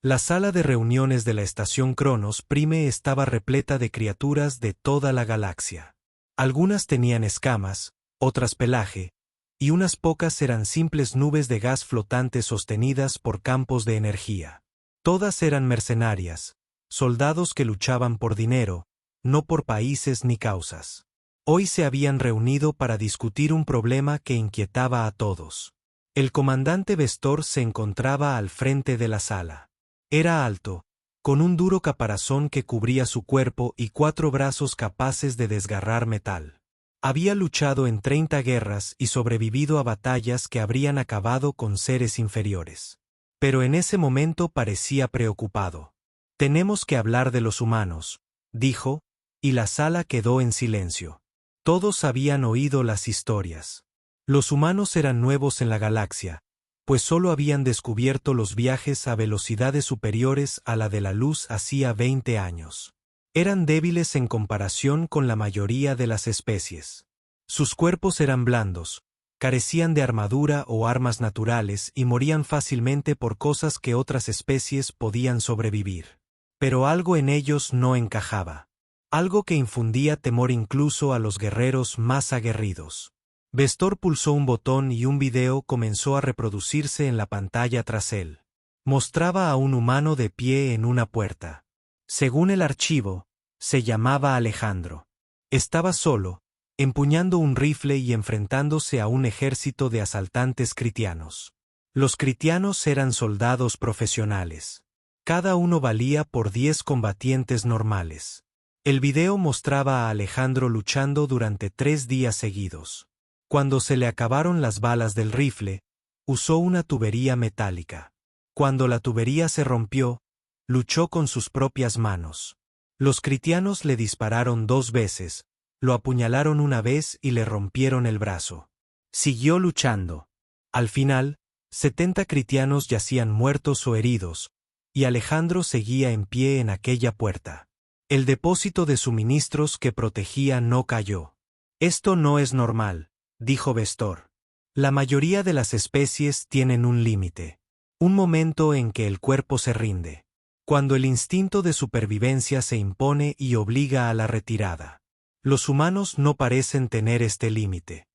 La sala de reuniones de la estación Cronos Prime estaba repleta de criaturas de toda la galaxia. Algunas tenían escamas, otras pelaje, y unas pocas eran simples nubes de gas flotantes sostenidas por campos de energía. Todas eran mercenarias, soldados que luchaban por dinero, no por países ni causas. Hoy se habían reunido para discutir un problema que inquietaba a todos. El comandante Vestor se encontraba al frente de la sala. Era alto, con un duro caparazón que cubría su cuerpo y 4 brazos capaces de desgarrar metal. Había luchado en 30 guerras y sobrevivido a batallas que habrían acabado con seres inferiores. Pero en ese momento parecía preocupado. «Tenemos que hablar de los humanos», dijo, y la sala quedó en silencio. Todos habían oído las historias. Los humanos eran nuevos en la galaxia, pues solo habían descubierto los viajes a velocidades superiores a la de la luz hacía 20 años. Eran débiles en comparación con la mayoría de las especies. Sus cuerpos eran blandos, carecían de armadura o armas naturales y morían fácilmente por cosas que otras especies podían sobrevivir. Pero algo en ellos no encajaba. Algo que infundía temor incluso a los guerreros más aguerridos. Vestor pulsó un botón y un video comenzó a reproducirse en la pantalla tras él. Mostraba a un humano de pie en una puerta. Según el archivo, se llamaba Alejandro. Estaba solo, empuñando un rifle y enfrentándose a un ejército de asaltantes critianos. Los critianos eran soldados profesionales. Cada uno valía por 10 combatientes normales. El video mostraba a Alejandro luchando durante 3 días seguidos. Cuando se le acabaron las balas del rifle, usó una tubería metálica. Cuando la tubería se rompió, luchó con sus propias manos. Los critianos le dispararon 2 veces, lo apuñalaron una vez y le rompieron el brazo. Siguió luchando. Al final, 70 critianos yacían muertos o heridos, y Alejandro seguía en pie en aquella puerta. El depósito de suministros que protegía no cayó. «Esto no es normal», dijo Vestor. «La mayoría de las especies tienen un límite. Un momento en que el cuerpo se rinde. Cuando el instinto de supervivencia se impone y obliga a la retirada. Los humanos no parecen tener este límite».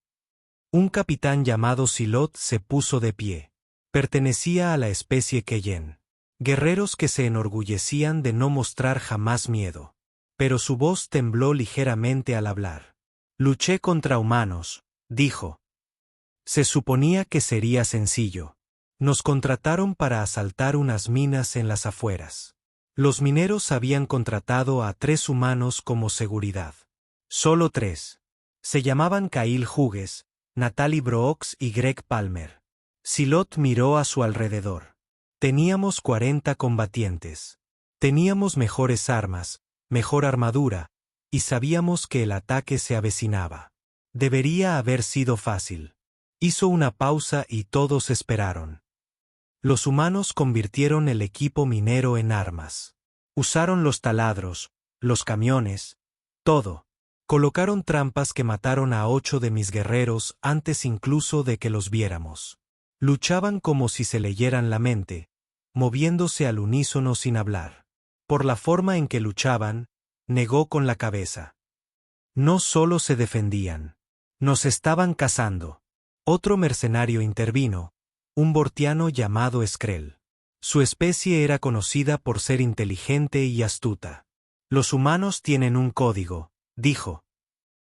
Un capitán llamado Silot se puso de pie. Pertenecía a la especie Keyen. Guerreros que se enorgullecían de no mostrar jamás miedo. Pero su voz tembló ligeramente al hablar. «Luché contra humanos», dijo. «Se suponía que sería sencillo. Nos contrataron para asaltar unas minas en las afueras. Los mineros habían contratado a 3 humanos como seguridad. Solo 3. Se llamaban Kyle Hughes, Natalie Brooks y Greg Palmer. Silot miró a su alrededor. Teníamos 40 combatientes. Teníamos mejores armas, mejor armadura, y sabíamos que el ataque se avecinaba. Debería haber sido fácil». Hizo una pausa y todos esperaron. Los humanos convirtieron el equipo minero en armas. Usaron los taladros, los camiones, todo. Colocaron trampas que mataron a 8 de mis guerreros antes incluso de que los viéramos. Luchaban como si se leyeran la mente, moviéndose al unísono sin hablar. Por la forma en que luchaban, negó con la cabeza. No solo se defendían. Nos estaban cazando. Otro mercenario intervino, un vortiano llamado Skrell. Su especie era conocida por ser inteligente y astuta. «Los humanos tienen un código», dijo.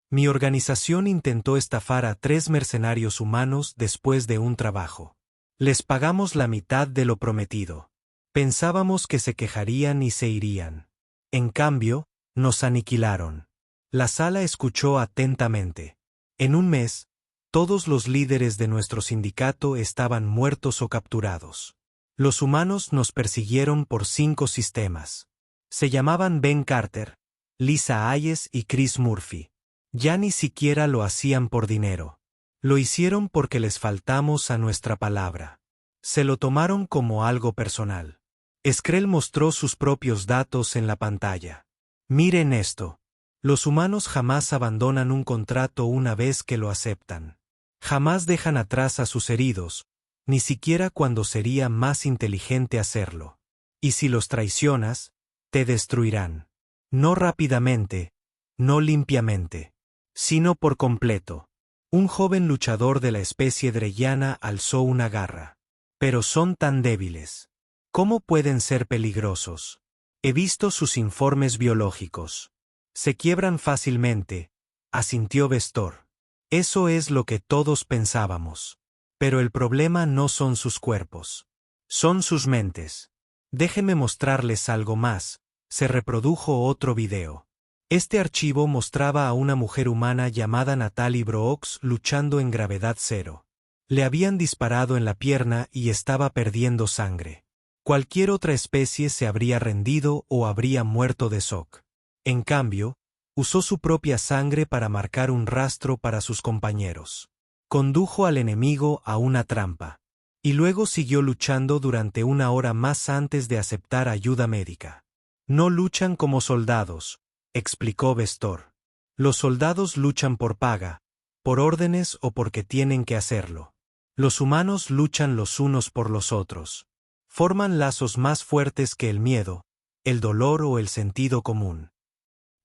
«Mi organización intentó estafar a 3 mercenarios humanos después de un trabajo. Les pagamos la mitad de lo prometido. Pensábamos que se quejarían y se irían. En cambio, nos aniquilaron». La sala escuchó atentamente. En un mes, todos los líderes de nuestro sindicato estaban muertos o capturados. Los humanos nos persiguieron por 5 sistemas. Se llamaban Ben Carter, Lisa Hayes y Chris Murphy. Ya ni siquiera lo hacían por dinero. Lo hicieron porque les faltamos a nuestra palabra. Se lo tomaron como algo personal. Skrell mostró sus propios datos en la pantalla. «Miren esto. Los humanos jamás abandonan un contrato una vez que lo aceptan. Jamás dejan atrás a sus heridos, ni siquiera cuando sería más inteligente hacerlo. Y si los traicionas, te destruirán. No rápidamente, no limpiamente, sino por completo. Un joven luchador de la especie dreyana alzó una garra. Pero son tan débiles. ¿Cómo pueden ser peligrosos? He visto sus informes biológicos. Se quiebran fácilmente, asintió Vestor. Eso es lo que todos pensábamos. Pero el problema no son sus cuerpos. Son sus mentes. Déjeme mostrarles algo más. Se reprodujo otro video. Este archivo mostraba a una mujer humana llamada Natalie Brooks luchando en gravedad cero. Le habían disparado en la pierna y estaba perdiendo sangre. Cualquier otra especie se habría rendido o habría muerto de shock. En cambio, usó su propia sangre para marcar un rastro para sus compañeros. Condujo al enemigo a una trampa. Y luego siguió luchando durante una hora más antes de aceptar ayuda médica. No luchan como soldados, explicó Vestor. Los soldados luchan por paga, por órdenes o porque tienen que hacerlo. Los humanos luchan los unos por los otros. Forman lazos más fuertes que el miedo, el dolor o el sentido común.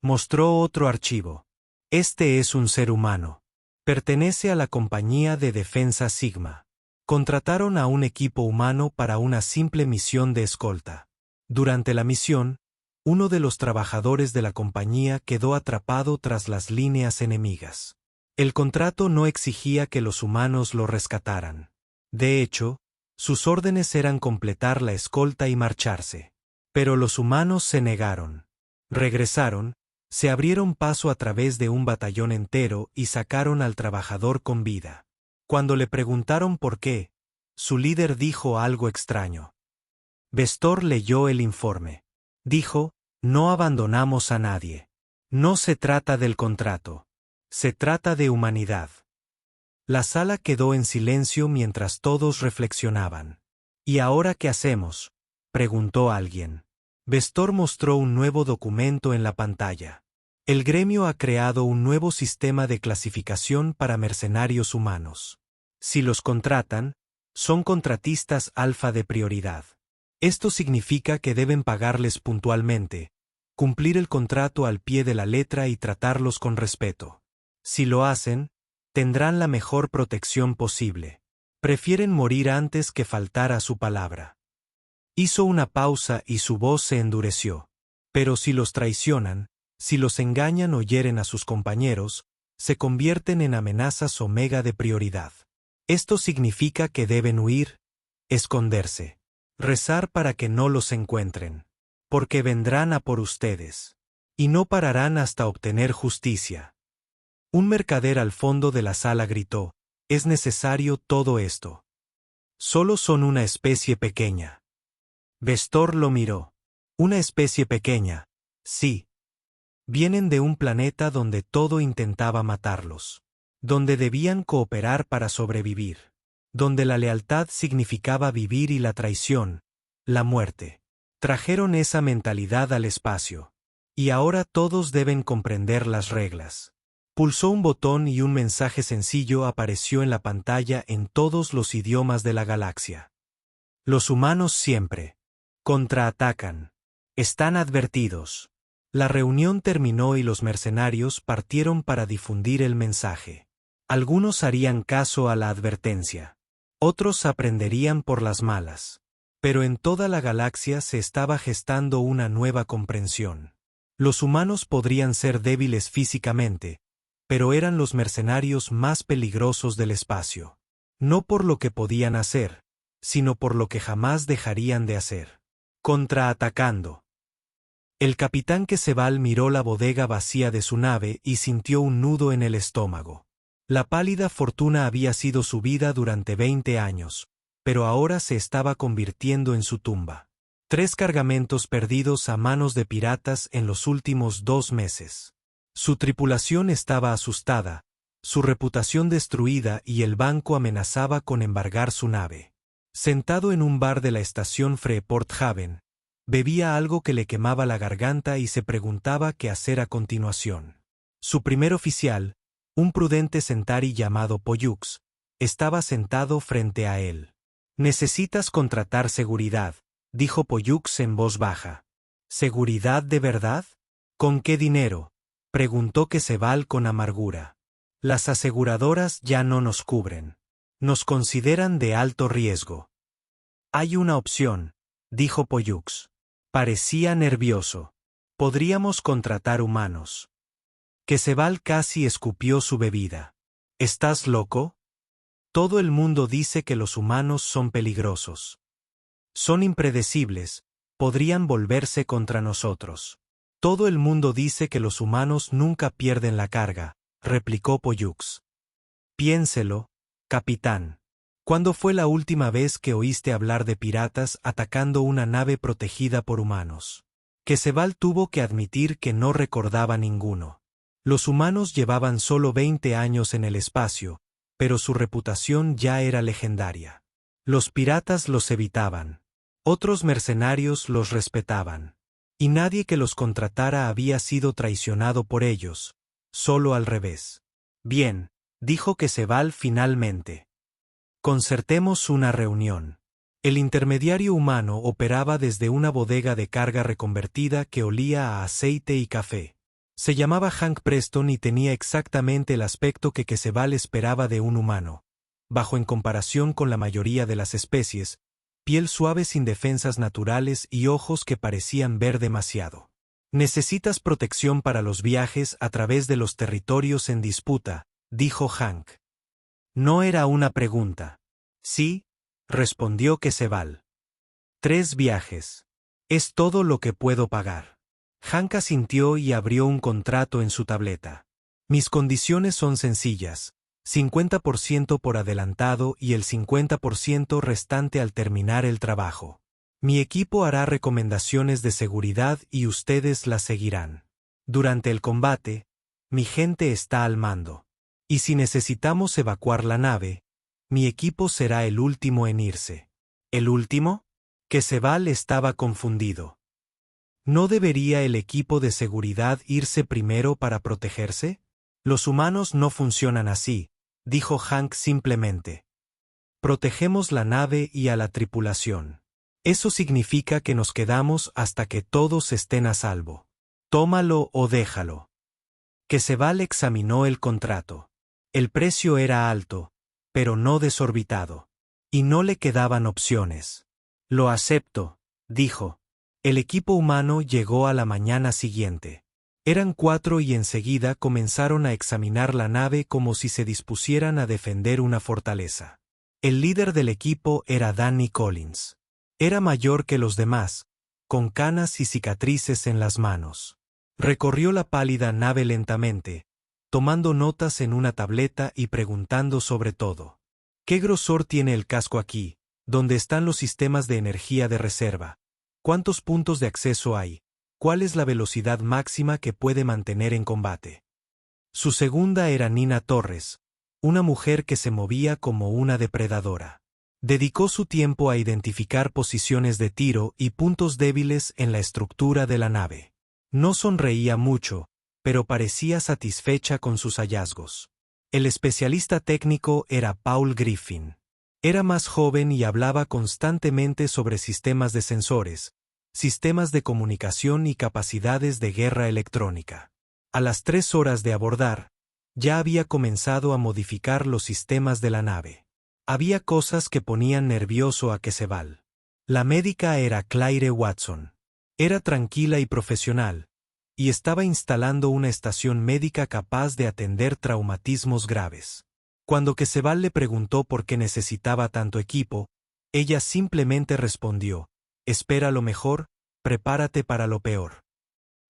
Mostró otro archivo. Este es un ser humano. Pertenece a la compañía de defensa Sigma. Contrataron a un equipo humano para una simple misión de escolta. Durante la misión, uno de los trabajadores de la compañía quedó atrapado tras las líneas enemigas. El contrato no exigía que los humanos lo rescataran. De hecho, sus órdenes eran completar la escolta y marcharse. Pero los humanos se negaron. Regresaron, se abrieron paso a través de un batallón entero y sacaron al trabajador con vida. Cuando le preguntaron por qué, su líder dijo algo extraño. Vestor leyó el informe. Dijo, no abandonamos a nadie. No se trata del contrato. Se trata de humanidad. La sala quedó en silencio mientras todos reflexionaban. ¿Y ahora qué hacemos?, preguntó alguien. Vestor mostró un nuevo documento en la pantalla. El gremio ha creado un nuevo sistema de clasificación para mercenarios humanos. Si los contratan, son contratistas alfa de prioridad. Esto significa que deben pagarles puntualmente, cumplir el contrato al pie de la letra y tratarlos con respeto. Si lo hacen, tendrán la mejor protección posible. Prefieren morir antes que faltar a su palabra. Hizo una pausa y su voz se endureció. Pero si los traicionan, si los engañan o hieren a sus compañeros, se convierten en amenazas omega de prioridad. Esto significa que deben huir, esconderse, rezar para que no los encuentren, porque vendrán a por ustedes. Y no pararán hasta obtener justicia. Un mercader al fondo de la sala gritó, es necesario todo esto. Solo son una especie pequeña. Vestor lo miró. Una especie pequeña, sí. Vienen de un planeta donde todo intentaba matarlos. Donde debían cooperar para sobrevivir. Donde la lealtad significaba vivir y la traición, la muerte. Trajeron esa mentalidad al espacio. Y ahora todos deben comprender las reglas. Pulsó un botón y un mensaje sencillo apareció en la pantalla en todos los idiomas de la galaxia. Los humanos siempre contraatacan. Están advertidos. La reunión terminó y los mercenarios partieron para difundir el mensaje. Algunos harían caso a la advertencia. Otros aprenderían por las malas. Pero en toda la galaxia se estaba gestando una nueva comprensión. Los humanos podrían ser débiles físicamente, pero eran los mercenarios más peligrosos del espacio. No por lo que podían hacer, sino por lo que jamás dejarían de hacer. Contraatacando. El capitán Quesebal miró la bodega vacía de su nave y sintió un nudo en el estómago. La pálida fortuna había sido su vida durante 20 años, pero ahora se estaba convirtiendo en su tumba. 3 cargamentos perdidos a manos de piratas en los últimos 2 meses. Su tripulación estaba asustada, su reputación destruida y el banco amenazaba con embargar su nave. Sentado en un bar de la estación Freeport Haven, bebía algo que le quemaba la garganta y se preguntaba qué hacer a continuación. Su primer oficial, un prudente Centauri llamado Pollux, estaba sentado frente a él. «Necesitas contratar seguridad», dijo Pollux en voz baja. ¿Seguridad de verdad? ¿Con qué dinero?, preguntó Quetzal con amargura. Las aseguradoras ya no nos cubren. Nos consideran de alto riesgo. Hay una opción, dijo Pollux. Parecía nervioso. Podríamos contratar humanos. Quetzal casi escupió su bebida. ¿Estás loco? Todo el mundo dice que los humanos son peligrosos. Son impredecibles, podrían volverse contra nosotros. Todo el mundo dice que los humanos nunca pierden la carga, replicó Pollux. Piénselo, capitán. ¿Cuándo fue la última vez que oíste hablar de piratas atacando una nave protegida por humanos? Quetzal tuvo que admitir que no recordaba ninguno. Los humanos llevaban solo 20 años en el espacio, pero su reputación ya era legendaria. Los piratas los evitaban. Otros mercenarios los respetaban. Y nadie que los contratara había sido traicionado por ellos, solo al revés. Bien, dijo Quetzal finalmente. Concertemos una reunión. El intermediario humano operaba desde una bodega de carga reconvertida que olía a aceite y café. Se llamaba Hank Preston y tenía exactamente el aspecto que Quetzal esperaba de un humano. Bajo en comparación con la mayoría de las especies, piel suave sin defensas naturales y ojos que parecían ver demasiado. Necesitas protección para los viajes a través de los territorios en disputa, dijo Hank. No era una pregunta. Sí, respondió Quetzal. 3 viajes. Es todo lo que puedo pagar. Hank asintió y abrió un contrato en su tableta. Mis condiciones son sencillas. 50% por adelantado y el 50% restante al terminar el trabajo. Mi equipo hará recomendaciones de seguridad y ustedes las seguirán. Durante el combate, mi gente está al mando. Y si necesitamos evacuar la nave, mi equipo será el último en irse. ¿El último? Quetzal estaba confundido. ¿No debería el equipo de seguridad irse primero para protegerse? Los humanos no funcionan así, dijo Hank simplemente. Protegemos la nave y a la tripulación. Eso significa que nos quedamos hasta que todos estén a salvo. Tómalo o déjalo. Quetzal examinó el contrato. El precio era alto, pero no desorbitado. Y no le quedaban opciones. Lo acepto, dijo. El equipo humano llegó a la mañana siguiente. Eran 4 y enseguida comenzaron a examinar la nave como si se dispusieran a defender una fortaleza. El líder del equipo era Danny Collins. Era mayor que los demás, con canas y cicatrices en las manos. Recorrió la pálida nave lentamente, tomando notas en una tableta y preguntando sobre todo. ¿Qué grosor tiene el casco aquí? ¿Dónde están los sistemas de energía de reserva? ¿Cuántos puntos de acceso hay? ¿Cuál es la velocidad máxima que puede mantener en combate? Su segunda era Nina Torres, una mujer que se movía como una depredadora. Dedicó su tiempo a identificar posiciones de tiro y puntos débiles en la estructura de la nave. No sonreía mucho, pero parecía satisfecha con sus hallazgos. El especialista técnico era Paul Griffin. Era más joven y hablaba constantemente sobre sistemas de sensores, sistemas de comunicación y capacidades de guerra electrónica. A las 3 horas de abordar, ya había comenzado a modificar los sistemas de la nave. Había cosas que ponían nervioso a Quetzal. La médica era Claire Watson. Era tranquila y profesional, y estaba instalando una estación médica capaz de atender traumatismos graves. Cuando Quetzal le preguntó por qué necesitaba tanto equipo, ella simplemente respondió: espera lo mejor, prepárate para lo peor.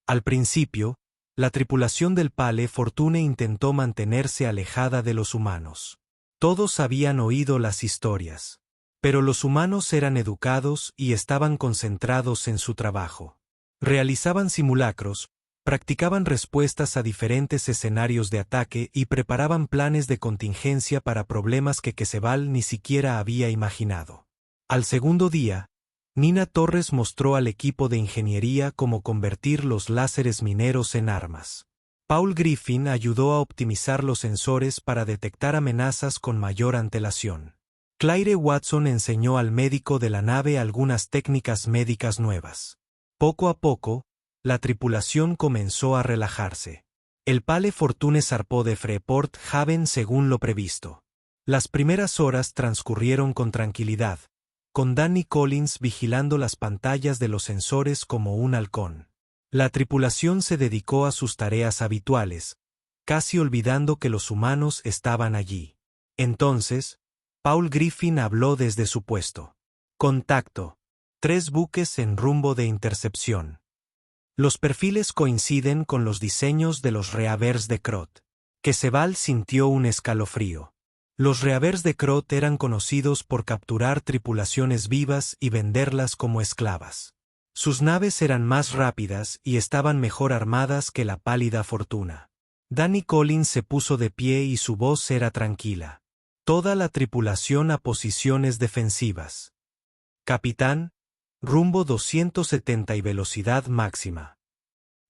Al principio, la tripulación del Pale Fortune intentó mantenerse alejada de los humanos. Todos habían oído las historias. Pero los humanos eran educados y estaban concentrados en su trabajo. Realizaban simulacros, practicaban respuestas a diferentes escenarios de ataque y preparaban planes de contingencia para problemas que Quetzal ni siquiera había imaginado. Al segundo día, Nina Torres mostró al equipo de ingeniería cómo convertir los láseres mineros en armas. Paul Griffin ayudó a optimizar los sensores para detectar amenazas con mayor antelación. Claire Watson enseñó al médico de la nave algunas técnicas médicas nuevas. Poco a poco, la tripulación comenzó a relajarse. El Pale Fortune zarpó de Freeport Haven según lo previsto. Las primeras horas transcurrieron con tranquilidad, con Danny Collins vigilando las pantallas de los sensores como un halcón. La tripulación se dedicó a sus tareas habituales, casi olvidando que los humanos estaban allí. Entonces, Paul Griffin habló desde su puesto. Contacto. 3 buques en rumbo de intercepción. Los perfiles coinciden con los diseños de los Reavers de Krot. Queceval sintió un escalofrío. Los Reavers de Krot eran conocidos por capturar tripulaciones vivas y venderlas como esclavas. Sus naves eran más rápidas y estaban mejor armadas que la Pálida Fortuna. Danny Collins se puso de pie y su voz era tranquila. Toda la tripulación a posiciones defensivas. Capitán, rumbo 270 y velocidad máxima.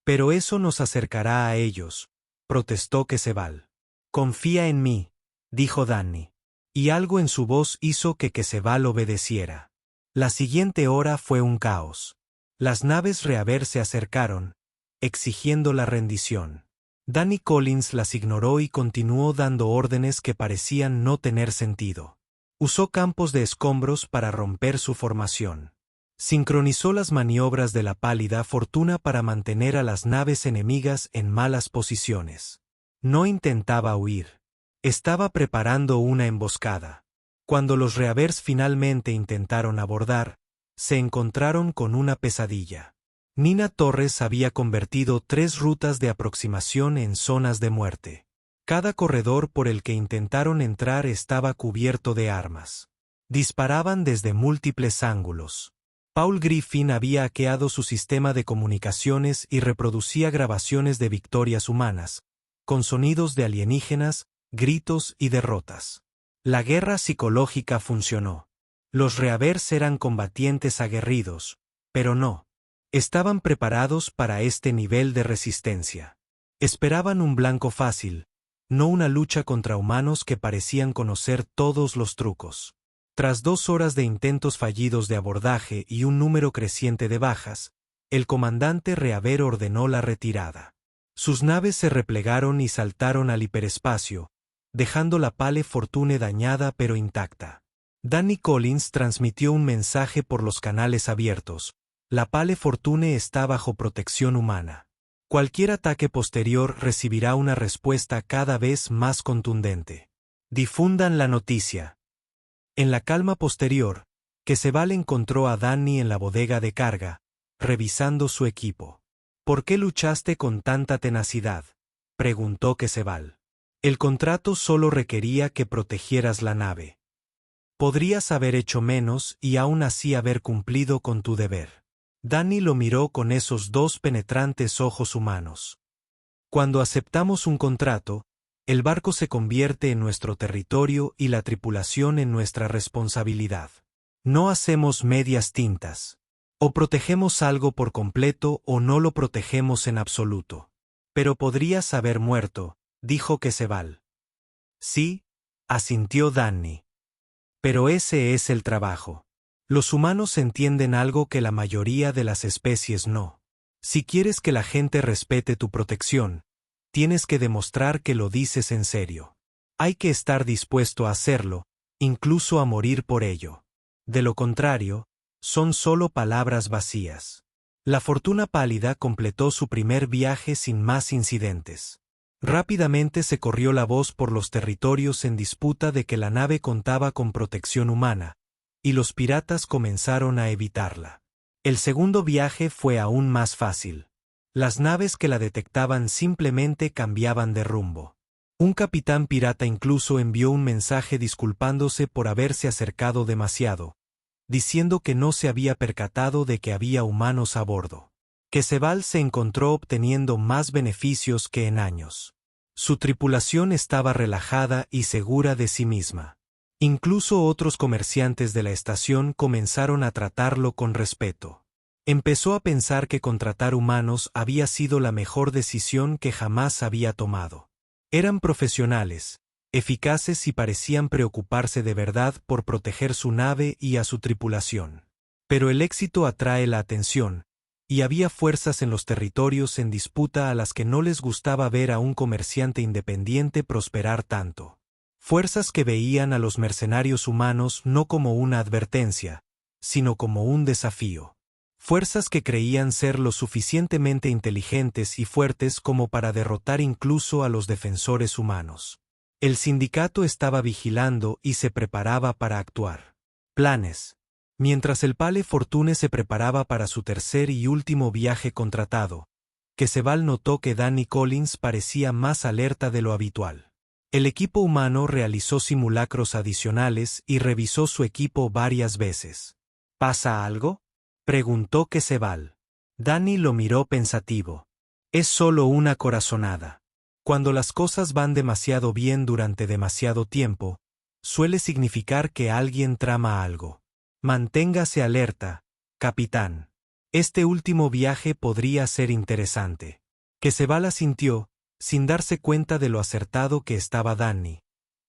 Pero eso nos acercará a ellos, protestó Queceval. Confía en mí, dijo Danny. Y algo en su voz hizo que Queceval obedeciera. La siguiente hora fue un caos. Las naves Reaver se acercaron, exigiendo la rendición. Danny Collins las ignoró y continuó dando órdenes que parecían no tener sentido. Usó campos de escombros para romper su formación. Sincronizó las maniobras de la Pálida Fortuna para mantener a las naves enemigas en malas posiciones. No intentaba huir. Estaba preparando una emboscada. Cuando los Reavers finalmente intentaron abordar, se encontraron con una pesadilla. Nina Torres había convertido 3 rutas de aproximación en zonas de muerte. Cada corredor por el que intentaron entrar estaba cubierto de armas. Disparaban desde múltiples ángulos. Paul Griffin había hackeado su sistema de comunicaciones y reproducía grabaciones de victorias humanas, con sonidos de alienígenas, gritos y derrotas. La guerra psicológica funcionó. Los Reavers eran combatientes aguerridos, pero no. Estaban preparados para este nivel de resistencia. Esperaban un blanco fácil, no una lucha contra humanos que parecían conocer todos los trucos. Tras 2 horas de intentos fallidos de abordaje y un número creciente de bajas, el comandante Reaver ordenó la retirada. Sus naves se replegaron y saltaron al hiperespacio, dejando la Pale Fortune dañada pero intacta. Danny Collins transmitió un mensaje por los canales abiertos. La Pale Fortune está bajo protección humana. Cualquier ataque posterior recibirá una respuesta cada vez más contundente. Difundan la noticia. En la calma posterior, Queceval encontró a Danny en la bodega de carga, revisando su equipo. ¿Por qué luchaste con tanta tenacidad?, preguntó Queceval. El contrato solo requería que protegieras la nave. Podrías haber hecho menos y aún así haber cumplido con tu deber. Danny lo miró con esos 2 penetrantes ojos humanos. Cuando aceptamos un contrato, el barco se convierte en nuestro territorio y la tripulación en nuestra responsabilidad. No hacemos medias tintas. O protegemos algo por completo o no lo protegemos en absoluto. Pero podrías haber muerto, dijo Queceval. Sí, asintió Danny. Pero ese es el trabajo. Los humanos entienden algo que la mayoría de las especies no. Si quieres que la gente respete tu protección, tienes que demostrar que lo dices en serio. Hay que estar dispuesto a hacerlo, incluso a morir por ello. De lo contrario, son solo palabras vacías. La Fortuna Pálida completó su primer viaje sin más incidentes. Rápidamente se corrió la voz por los territorios en disputa de que la nave contaba con protección humana, y los piratas comenzaron a evitarla. El segundo viaje fue aún más fácil. Las naves que la detectaban simplemente cambiaban de rumbo. Un capitán pirata incluso envió un mensaje disculpándose por haberse acercado demasiado, diciendo que no se había percatado de que había humanos a bordo. Queceval se encontró obteniendo más beneficios que en años. Su tripulación estaba relajada y segura de sí misma. Incluso otros comerciantes de la estación comenzaron a tratarlo con respeto. Empezó a pensar que contratar humanos había sido la mejor decisión que jamás había tomado. Eran profesionales, eficaces y parecían preocuparse de verdad por proteger su nave y a su tripulación. Pero el éxito atrae la atención, y había fuerzas en los territorios en disputa a las que no les gustaba ver a un comerciante independiente prosperar tanto. Fuerzas que veían a los mercenarios humanos no como una advertencia, sino como un desafío. Fuerzas que creían ser lo suficientemente inteligentes y fuertes como para derrotar incluso a los defensores humanos. El sindicato estaba vigilando y se preparaba para actuar. Planes. Mientras el Pale Fortune se preparaba para su tercer y último viaje contratado, Quetzal notó que Danny Collins parecía más alerta de lo habitual. El equipo humano realizó simulacros adicionales y revisó su equipo varias veces. ¿Pasa algo?, preguntó Quetzal. Danny lo miró pensativo. Es solo una corazonada. Cuando las cosas van demasiado bien durante demasiado tiempo, suele significar que alguien trama algo. Manténgase alerta, capitán. Este último viaje podría ser interesante. Quetzal asintió, sin darse cuenta de lo acertado que estaba Danny,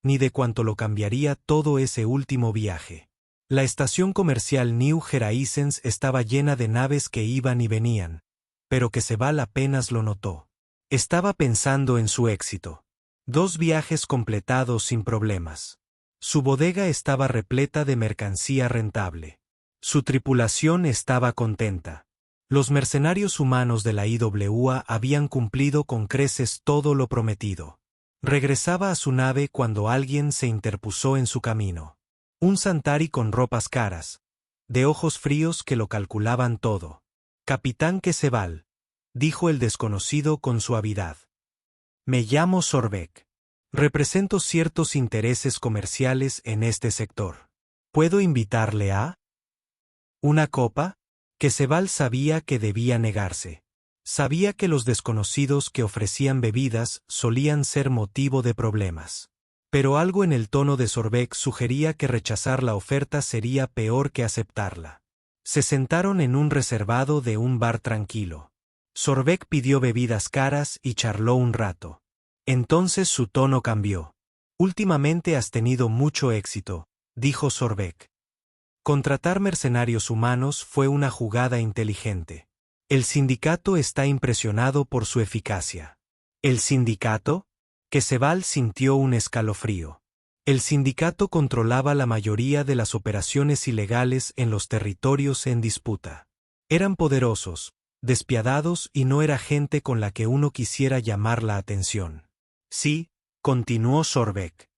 ni de cuánto lo cambiaría todo ese último viaje. La estación comercial New Horizons estaba llena de naves que iban y venían, pero Quetzal apenas lo notó. Estaba pensando en su éxito. 2 viajes completados sin problemas. Su bodega estaba repleta de mercancía rentable. Su tripulación estaba contenta. Los mercenarios humanos de la IWA habían cumplido con creces todo lo prometido. Regresaba a su nave cuando alguien se interpuso en su camino. Un Santari con ropas caras, de ojos fríos que lo calculaban todo. «Capitán Quetzal», dijo el desconocido con suavidad. «Me llamo Sorbek. Represento ciertos intereses comerciales en este sector. ¿Puedo invitarle a una copa?» Quetzal sabía que debía negarse. Sabía que los desconocidos que ofrecían bebidas solían ser motivo de problemas. Pero algo en el tono de Sorbek sugería que rechazar la oferta sería peor que aceptarla. Se sentaron en un reservado de un bar tranquilo. Sorbek pidió bebidas caras y charló un rato. Entonces su tono cambió. «Últimamente has tenido mucho éxito», dijo Sorbek. Contratar mercenarios humanos fue una jugada inteligente. El sindicato está impresionado por su eficacia. ¿El sindicato? Quetzal sintió un escalofrío. El sindicato controlaba la mayoría de las operaciones ilegales en los territorios en disputa. Eran poderosos, despiadados y no era gente con la que uno quisiera llamar la atención. «Sí», continuó Sorbek.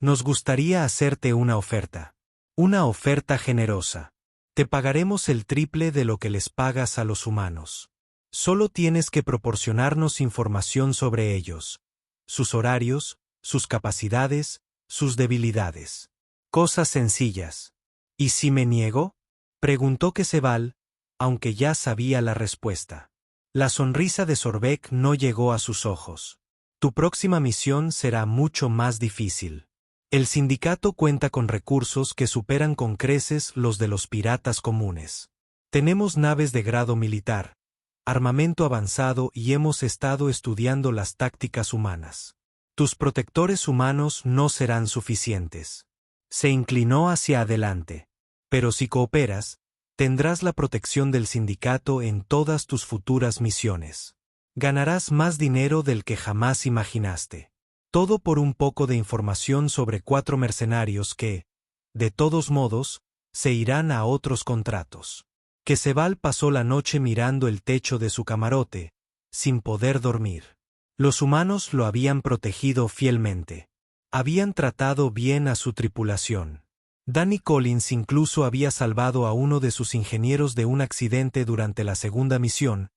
«Nos gustaría hacerte una oferta. Una oferta generosa. Te pagaremos el triple de lo que les pagas a los humanos. Solo tienes que proporcionarnos información sobre ellos, sus horarios, sus capacidades, sus debilidades. Cosas sencillas». «¿Y si me niego?», preguntó Quetzal, aunque ya sabía la respuesta. La sonrisa de Sorbek no llegó a sus ojos. «Tu próxima misión será mucho más difícil. El sindicato cuenta con recursos que superan con creces los de los piratas comunes. Tenemos naves de grado militar, armamento avanzado y hemos estado estudiando las tácticas humanas. Tus protectores humanos no serán suficientes». Se inclinó hacia adelante. «Pero si cooperas, tendrás la protección del sindicato en todas tus futuras misiones. Ganarás más dinero del que jamás imaginaste. Todo por un poco de información sobre 4 mercenarios que, de todos modos, se irán a otros contratos». Quetzal pasó la noche mirando el techo de su camarote, sin poder dormir. Los humanos lo habían protegido fielmente. Habían tratado bien a su tripulación. Danny Collins incluso había salvado a uno de sus ingenieros de un accidente durante la segunda misión,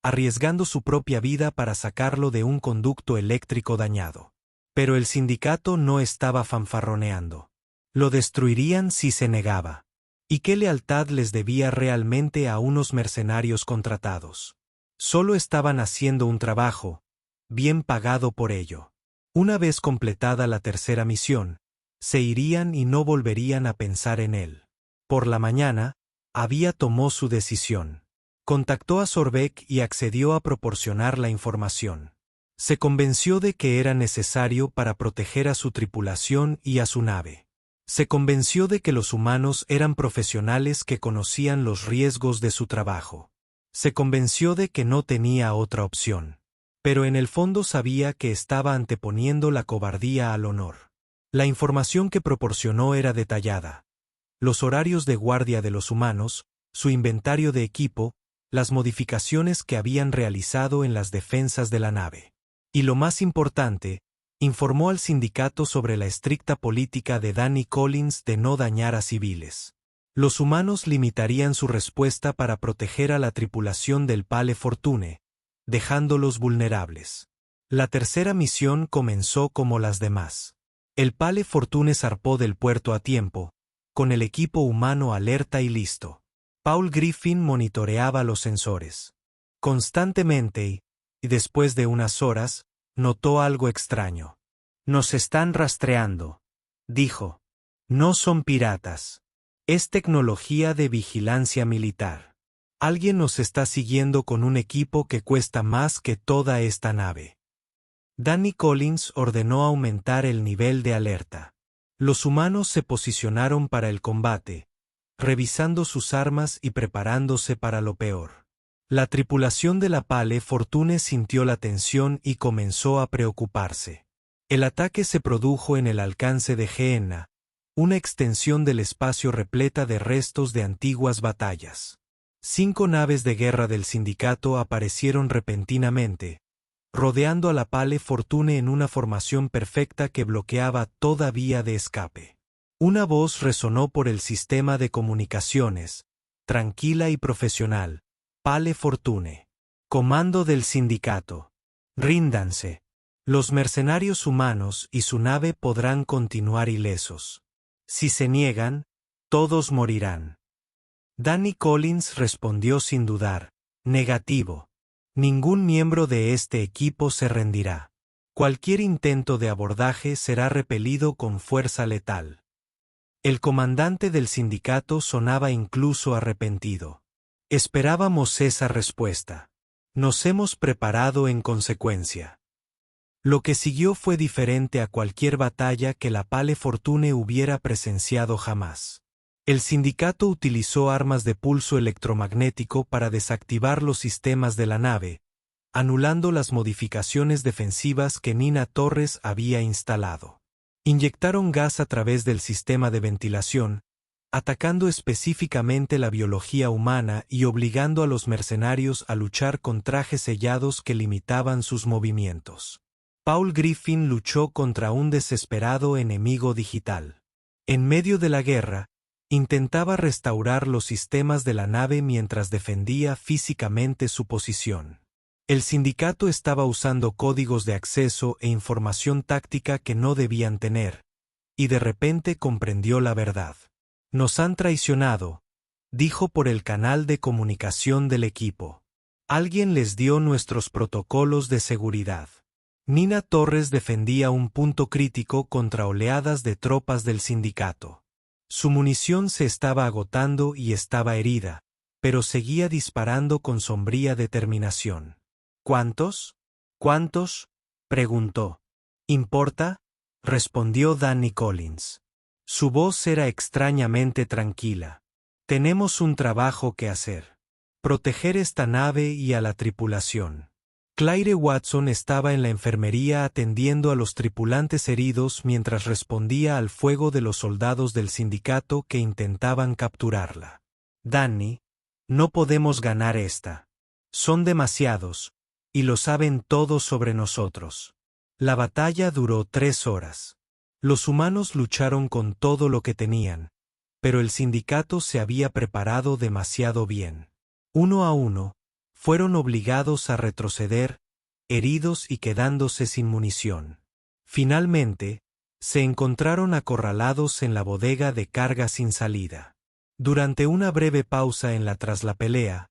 arriesgando su propia vida para sacarlo de un conducto eléctrico dañado. Pero el sindicato no estaba fanfarroneando. Lo destruirían si se negaba. ¿Y qué lealtad les debía realmente a unos mercenarios contratados? Solo estaban haciendo un trabajo, bien pagado por ello. Una vez completada la tercera misión, se irían y no volverían a pensar en él. Por la mañana, Avia tomó su decisión. Contactó a Sorbek y accedió a proporcionar la información. Se convenció de que era necesario para proteger a su tripulación y a su nave. Se convenció de que los humanos eran profesionales que conocían los riesgos de su trabajo. Se convenció de que no tenía otra opción. Pero en el fondo sabía que estaba anteponiendo la cobardía al honor. La información que proporcionó era detallada. Los horarios de guardia de los humanos, su inventario de equipo, las modificaciones que habían realizado en las defensas de la nave. Y lo más importante, informó al sindicato sobre la estricta política de Danny Collins de no dañar a civiles. Los humanos limitarían su respuesta para proteger a la tripulación del Pale Fortune, dejándolos vulnerables. La tercera misión comenzó como las demás. El Pale Fortune zarpó del puerto a tiempo, con el equipo humano alerta y listo. Paul Griffin monitoreaba los sensores. Constantemente y después de unas horas, notó algo extraño. «Nos están rastreando», dijo. «No son piratas. Es tecnología de vigilancia militar. Alguien nos está siguiendo con un equipo que cuesta más que toda esta nave». Danny Collins ordenó aumentar el nivel de alerta. Los humanos se posicionaron para el combate, revisando sus armas y preparándose para lo peor. La tripulación de la Pale Fortune sintió la tensión y comenzó a preocuparse. El ataque se produjo en el alcance de Gehenna, una extensión del espacio repleta de restos de antiguas batallas. 5 naves de guerra del sindicato aparecieron repentinamente, rodeando a la Pale Fortune en una formación perfecta que bloqueaba toda vía de escape. Una voz resonó por el sistema de comunicaciones, tranquila y profesional. Pale Fortune. Comando del sindicato. Ríndanse. Los mercenarios humanos y su nave podrán continuar ilesos. Si se niegan, todos morirán. Danny Collins respondió sin dudar. Negativo. Ningún miembro de este equipo se rendirá. Cualquier intento de abordaje será repelido con fuerza letal. El comandante del sindicato sonaba incluso arrepentido. Esperábamos esa respuesta. Nos hemos preparado en consecuencia. Lo que siguió fue diferente a cualquier batalla que la Pale Fortune hubiera presenciado jamás. El sindicato utilizó armas de pulso electromagnético para desactivar los sistemas de la nave, anulando las modificaciones defensivas que Nina Torres había instalado. Inyectaron gas a través del sistema de ventilación, atacando específicamente la biología humana y obligando a los mercenarios a luchar con trajes sellados que limitaban sus movimientos. Paul Griffin luchó contra un desesperado enemigo digital. En medio de la guerra, intentaba restaurar los sistemas de la nave mientras defendía físicamente su posición. El sindicato estaba usando códigos de acceso e información táctica que no debían tener, y de repente comprendió la verdad. «Nos han traicionado», dijo por el canal de comunicación del equipo. «Alguien les dio nuestros protocolos de seguridad». Nina Torres defendía un punto crítico contra oleadas de tropas del sindicato. Su munición se estaba agotando y estaba herida, pero seguía disparando con sombría determinación. «¿Cuántos? ¿Cuántos?», preguntó. «¿Importa?», respondió Danny Collins. Su voz era extrañamente tranquila. «Tenemos un trabajo que hacer. Proteger esta nave y a la tripulación». Claire Watson estaba en la enfermería atendiendo a los tripulantes heridos mientras respondía al fuego de los soldados del sindicato que intentaban capturarla. «Danny, no podemos ganar esta. Son demasiados, y lo saben todos sobre nosotros». La batalla duró 3 horas. Los humanos lucharon con todo lo que tenían, pero el sindicato se había preparado demasiado bien. Uno a uno, fueron obligados a retroceder, heridos y quedándose sin munición. Finalmente, se encontraron acorralados en la bodega de carga sin salida. Durante una breve pausa en la tras la pelea,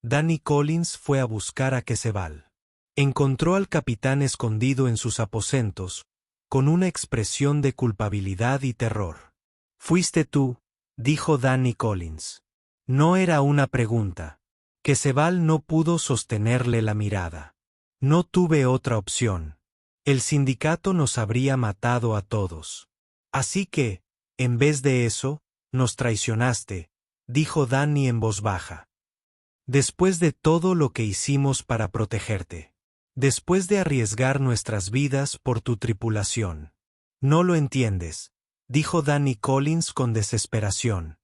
Danny Collins fue a buscar a Quetzal. Encontró al capitán escondido en sus aposentos, con una expresión de culpabilidad y terror. «Fuiste tú», dijo Danny Collins. No era una pregunta. Quetzal no pudo sostenerle la mirada. No tuve otra opción. El sindicato nos habría matado a todos. Así que, en vez de eso, nos traicionaste, dijo Danny en voz baja. Después de todo lo que hicimos para protegerte. Después de arriesgar nuestras vidas por tu tripulación. No lo entiendes, dijo Danny Collins con desesperación.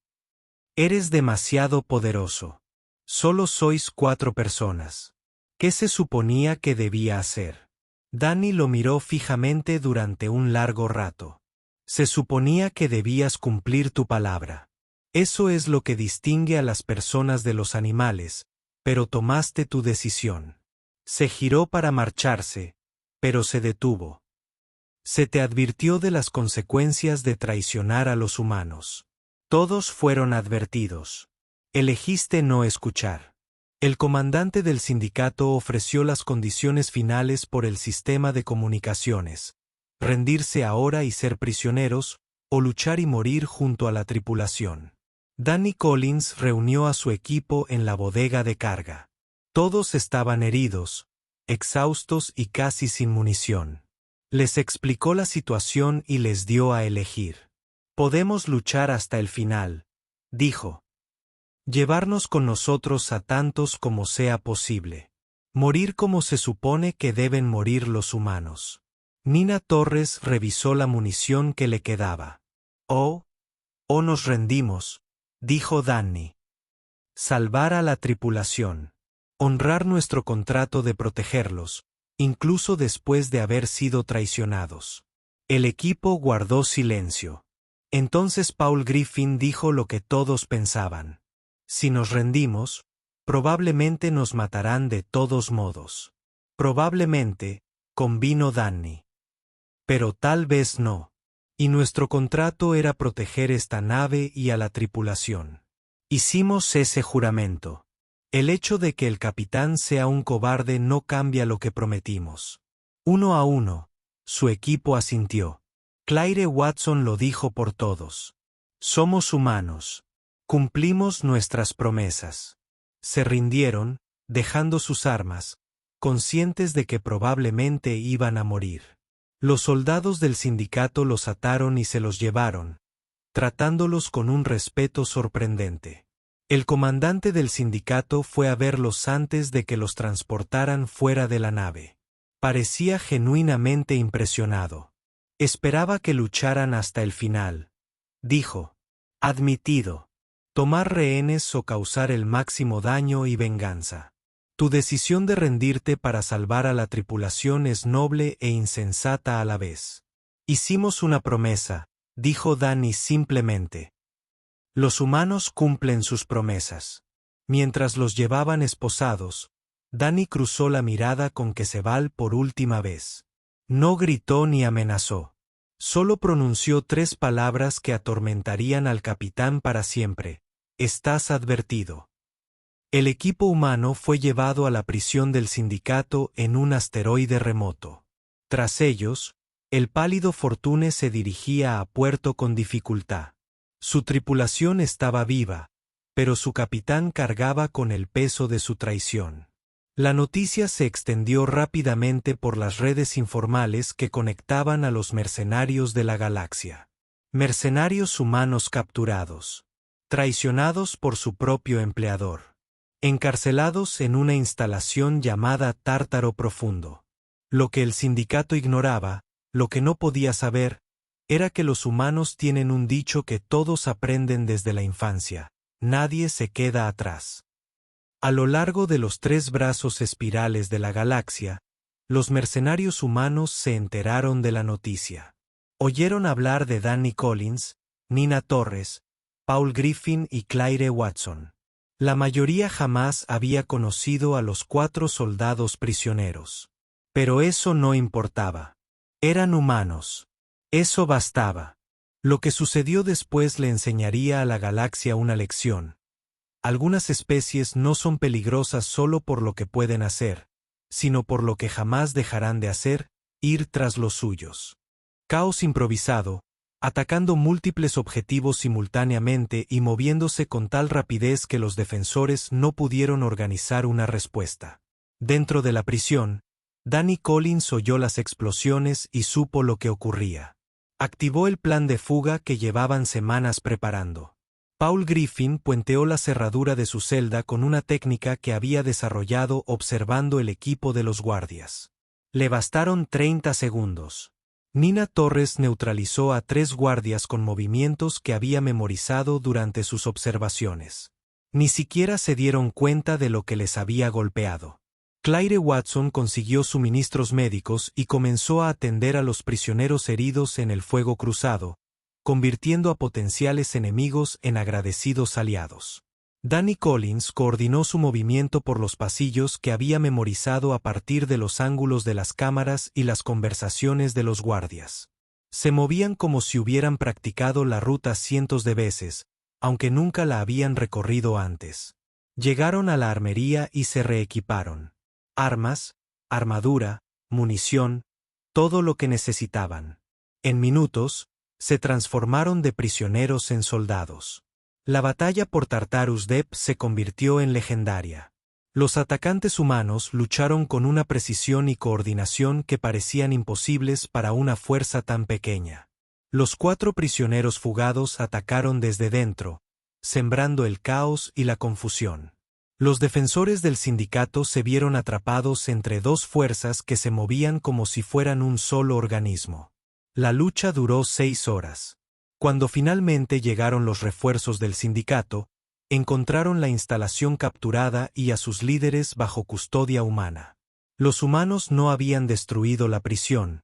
Eres demasiado poderoso. Solo sois 4 personas. ¿Qué se suponía que debía hacer? Danny lo miró fijamente durante un largo rato. Se suponía que debías cumplir tu palabra. Eso es lo que distingue a las personas de los animales, pero tomaste tu decisión. Se giró para marcharse, pero se detuvo. Se te advirtió de las consecuencias de traicionar a los humanos. Todos fueron advertidos. Elegiste no escuchar. El comandante del sindicato ofreció las condiciones finales por el sistema de comunicaciones: rendirse ahora y ser prisioneros, o luchar y morir junto a la tripulación. Danny Collins reunió a su equipo en la bodega de carga. Todos estaban heridos, exhaustos y casi sin munición. Les explicó la situación y les dio a elegir. Podemos luchar hasta el final, dijo. Llevarnos con nosotros a tantos como sea posible. Morir como se supone que deben morir los humanos. Nina Torres revisó la munición que le quedaba. O nos rendimos, dijo Danny. Salvar a la tripulación. Honrar nuestro contrato de protegerlos, incluso después de haber sido traicionados. El equipo guardó silencio. Entonces Paul Griffin dijo lo que todos pensaban. Si nos rendimos, probablemente nos matarán de todos modos. Probablemente, convino Danny. Pero tal vez no. Y nuestro contrato era proteger esta nave y a la tripulación. Hicimos ese juramento. El hecho de que el capitán sea un cobarde no cambia lo que prometimos. 1 a 1, su equipo asintió. Claire Watson lo dijo por todos. Somos humanos. Cumplimos nuestras promesas. Se rindieron, dejando sus armas, conscientes de que probablemente iban a morir. Los soldados del sindicato los ataron y se los llevaron, tratándolos con un respeto sorprendente. El comandante del sindicato fue a verlos antes de que los transportaran fuera de la nave. Parecía genuinamente impresionado. Esperaba que lucharan hasta el final. Dijo: admitido. Tomar rehenes o causar el máximo daño y venganza. Tu decisión de rendirte para salvar a la tripulación es noble e insensata a la vez. Hicimos una promesa, dijo Danny simplemente. Los humanos cumplen sus promesas. Mientras los llevaban esposados, Danny cruzó la mirada con Quezebal por última vez. No gritó ni amenazó. Solo pronunció 3 palabras que atormentarían al capitán para siempre. Estás advertido. El equipo humano fue llevado a la prisión del sindicato en un asteroide remoto. Tras ellos, el pálido Fortune se dirigía a puerto con dificultad. Su tripulación estaba viva, pero su capitán cargaba con el peso de su traición. La noticia se extendió rápidamente por las redes informales que conectaban a los mercenarios de la galaxia. Mercenarios humanos capturados. Traicionados por su propio empleador. Encarcelados en una instalación llamada Tártaro Profundo. Lo que el sindicato ignoraba, lo que no podía saber, era que los humanos tienen un dicho que todos aprenden desde la infancia: nadie se queda atrás. A lo largo de los 3 brazos espirales de la galaxia, los mercenarios humanos se enteraron de la noticia. Oyeron hablar de Danny Collins, Nina Torres, Paul Griffin y Claire Watson. La mayoría jamás había conocido a los 4 soldados prisioneros. Pero eso no importaba. Eran humanos. Eso bastaba. Lo que sucedió después le enseñaría a la galaxia una lección. Algunas especies no son peligrosas solo por lo que pueden hacer, sino por lo que jamás dejarán de hacer: ir tras los suyos. Caos improvisado, atacando múltiples objetivos simultáneamente y moviéndose con tal rapidez que los defensores no pudieron organizar una respuesta. Dentro de la prisión, Danny Collins oyó las explosiones y supo lo que ocurría. Activó el plan de fuga que llevaban semanas preparando. Paul Griffin puenteó la cerradura de su celda con una técnica que había desarrollado observando el equipo de los guardias. Le bastaron 30 segundos. Nina Torres neutralizó a 3 guardias con movimientos que había memorizado durante sus observaciones. Ni siquiera se dieron cuenta de lo que les había golpeado. Claire Watson consiguió suministros médicos y comenzó a atender a los prisioneros heridos en el fuego cruzado, convirtiendo a potenciales enemigos en agradecidos aliados. Danny Collins coordinó su movimiento por los pasillos que había memorizado a partir de los ángulos de las cámaras y las conversaciones de los guardias. Se movían como si hubieran practicado la ruta cientos de veces, aunque nunca la habían recorrido antes. Llegaron a la armería y se reequiparon. Armas, armadura, munición, todo lo que necesitaban. En minutos, se transformaron de prisioneros en soldados. La batalla por Tartarus Deep se convirtió en legendaria. Los atacantes humanos lucharon con una precisión y coordinación que parecían imposibles para una fuerza tan pequeña. Los 4 prisioneros fugados atacaron desde dentro, sembrando el caos y la confusión. Los defensores del sindicato se vieron atrapados entre 2 fuerzas que se movían como si fueran un solo organismo. La lucha duró 6 horas. Cuando finalmente llegaron los refuerzos del sindicato, encontraron la instalación capturada y a sus líderes bajo custodia humana. Los humanos no habían destruido la prisión,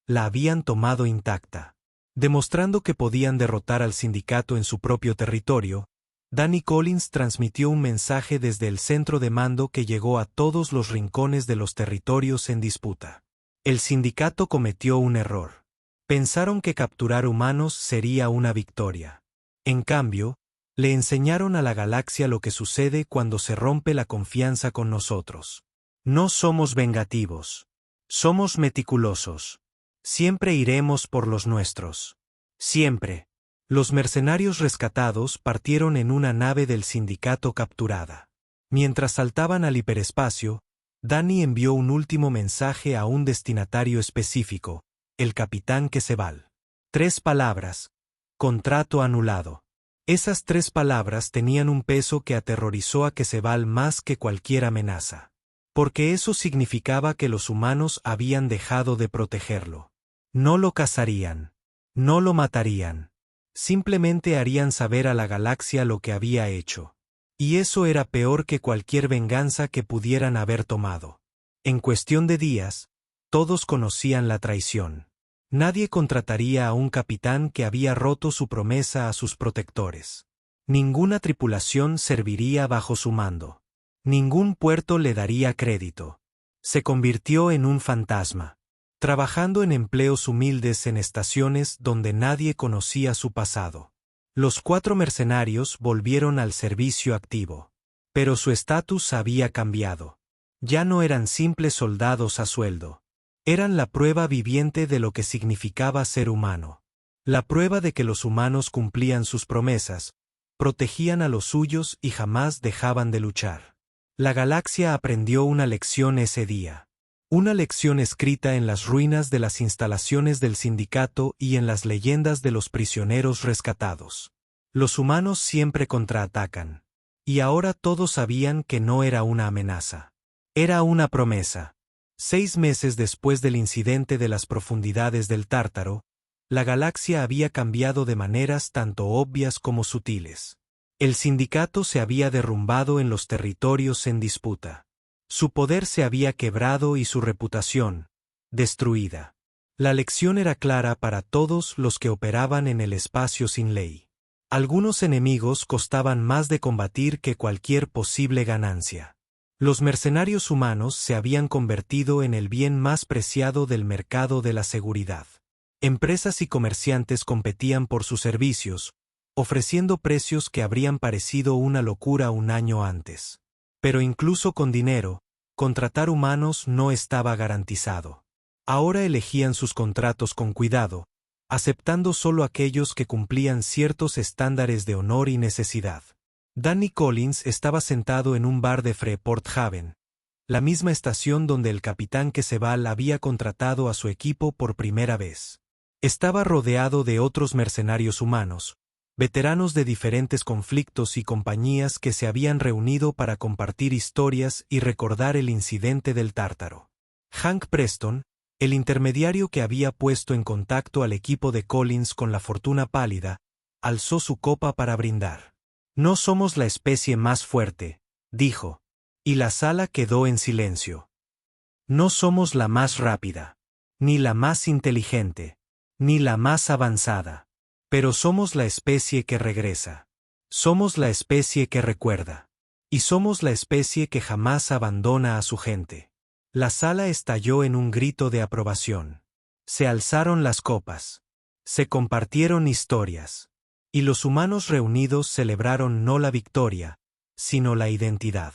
la habían tomado intacta. Demostrando que podían derrotar al sindicato en su propio territorio, Danny Collins transmitió un mensaje desde el centro de mando que llegó a todos los rincones de los territorios en disputa. El sindicato cometió un error. Pensaron que capturar humanos sería una victoria. En cambio, le enseñaron a la galaxia lo que sucede cuando se rompe la confianza con nosotros. No somos vengativos. Somos meticulosos. Siempre iremos por los nuestros. Siempre. Los mercenarios rescatados partieron en una nave del sindicato capturada. Mientras saltaban al hiperespacio, Danny envió un último mensaje a un destinatario específico, el capitán Quetzal. 3 palabras. Contrato anulado. Esas 3 palabras tenían un peso que aterrorizó a Quetzal más que cualquier amenaza. Porque eso significaba que los humanos habían dejado de protegerlo. No lo cazarían. No lo matarían. Simplemente harían saber a la galaxia lo que había hecho. Y eso era peor que cualquier venganza que pudieran haber tomado. En cuestión de días, todos conocían la traición. Nadie contrataría a un capitán que había roto su promesa a sus protectores. Ninguna tripulación serviría bajo su mando. Ningún puerto le daría crédito. Se convirtió en un fantasma, trabajando en empleos humildes en estaciones donde nadie conocía su pasado. Los 4 mercenarios volvieron al servicio activo. Pero su estatus había cambiado. Ya no eran simples soldados a sueldo. Eran la prueba viviente de lo que significaba ser humano. La prueba de que los humanos cumplían sus promesas, protegían a los suyos y jamás dejaban de luchar. La galaxia aprendió una lección ese día. Una lección escrita en las ruinas de las instalaciones del sindicato y en las leyendas de los prisioneros rescatados. Los humanos siempre contraatacan. Y ahora todos sabían que no era una amenaza. Era una promesa. 6 meses después del incidente de las profundidades del Tártaro, la galaxia había cambiado de maneras tanto obvias como sutiles. El sindicato se había derrumbado en los territorios en disputa. Su poder se había quebrado y su reputación, destruida. La lección era clara para todos los que operaban en el espacio sin ley. Algunos enemigos costaban más de combatir que cualquier posible ganancia. Los mercenarios humanos se habían convertido en el bien más preciado del mercado de la seguridad. Empresas y comerciantes competían por sus servicios, ofreciendo precios que habrían parecido una locura un año antes. Pero incluso con dinero, contratar humanos no estaba garantizado. Ahora elegían sus contratos con cuidado, aceptando solo aquellos que cumplían ciertos estándares de honor y necesidad. Danny Collins estaba sentado en un bar de Freeport Haven, la misma estación donde el capitán Quezebal había contratado a su equipo por primera vez. Estaba rodeado de otros mercenarios humanos, veteranos de diferentes conflictos y compañías que se habían reunido para compartir historias y recordar el incidente del Tártaro. Hank Preston, el intermediario que había puesto en contacto al equipo de Collins con la Fortuna Pálida, alzó su copa para brindar. «No somos la especie más fuerte», dijo, y la sala quedó en silencio. «No somos la más rápida, ni la más inteligente, ni la más avanzada. Pero somos la especie que regresa. Somos la especie que recuerda. Y somos la especie que jamás abandona a su gente». La sala estalló en un grito de aprobación. Se alzaron las copas. Se compartieron historias. Y los humanos reunidos celebraron no la victoria, sino la identidad.